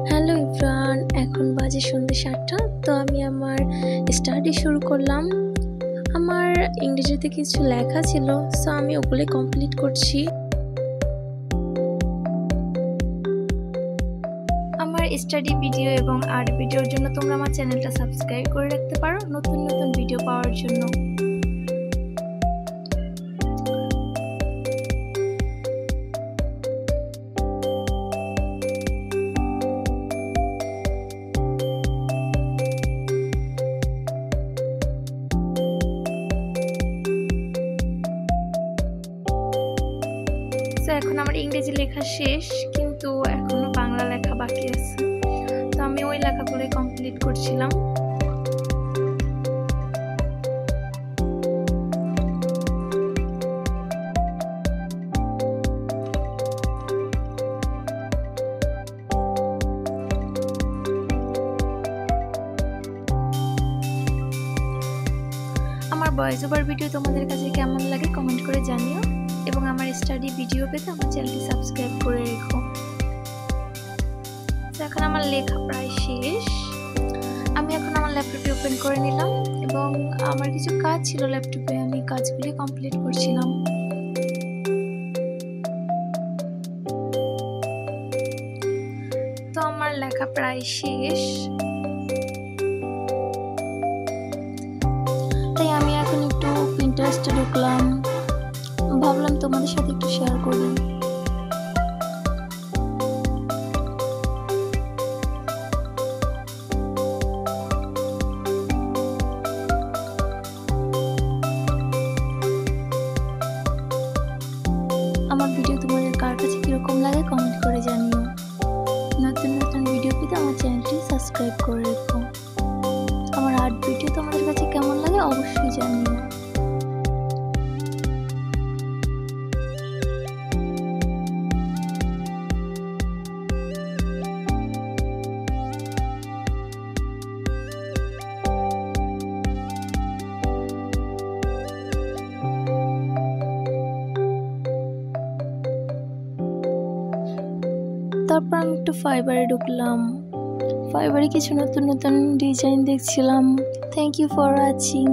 Hello everyone, এখন বাজে সন্ধ্যে ৭টা। তো আমি আমার স্টাডি শুরু করলাম। আমার ইংরেজিতে কিছু লেখা ছিল, সো আমি ওগুলো কমপ্লিট করছি। আমার স্টাডি ভিডিও এবং আর্ট ভিডিওর জন্য তোমরা আমার চ্যানেলটা সাবস্ক্রাইব করে রাখতে পারো নতুন নতুন ভিডিও পাওয়ার জন্য। তো এখন আমার ইংরেজি লেখা শেষ, কিন্তু এখনো বাংলা লেখা বাকি আছে। তো আমি ওই লেখাগুলো কমপ্লিট করছিলাম। আমার ভয়েস ওভার ভিডিও তোমাদের কাছে কেমন লাগে কমেন্ট করে জানিও, এবং আমার স্টাডি ভিডিও পেতে আমার চ্যানেলটি সাবস্ক্রাইব করে রেখো। তো এখন আমার লেখা প্রায় শেষ। আমি এখন আমার ল্যাপটপে ওপেন করে নিলাম, এবং আমার কিছু কাজ ছিল ল্যাপটপে, আমি কাজগুলি কমপ্লিট করছিলাম। তো আমার লেখা প্রায় শেষ, তাই আমি এখন একটু পিন্টারেস্টে ঢুকলাম, ভাবলাম তোমাদের সাথে একটু শেয়ার করি। আমার ভিডিও তোমাদের কার কাছে কিরকম লাগে কমেন্ট করে জানিও। নতুন নতুন ভিডিও পেতে আমার চ্যানেলটি সাবস্ক্রাইব করে রেখো। আমার আর্ট ভিডিও তোমাদের কাছে কেমন লাগে অবশ্যই জানিও। তারপর আমি একটু ফাইবারে ঢুকলাম, ফাইবারে কিছু নতুন নতুন ডিজাইন দেখছিলাম। Thank you for watching.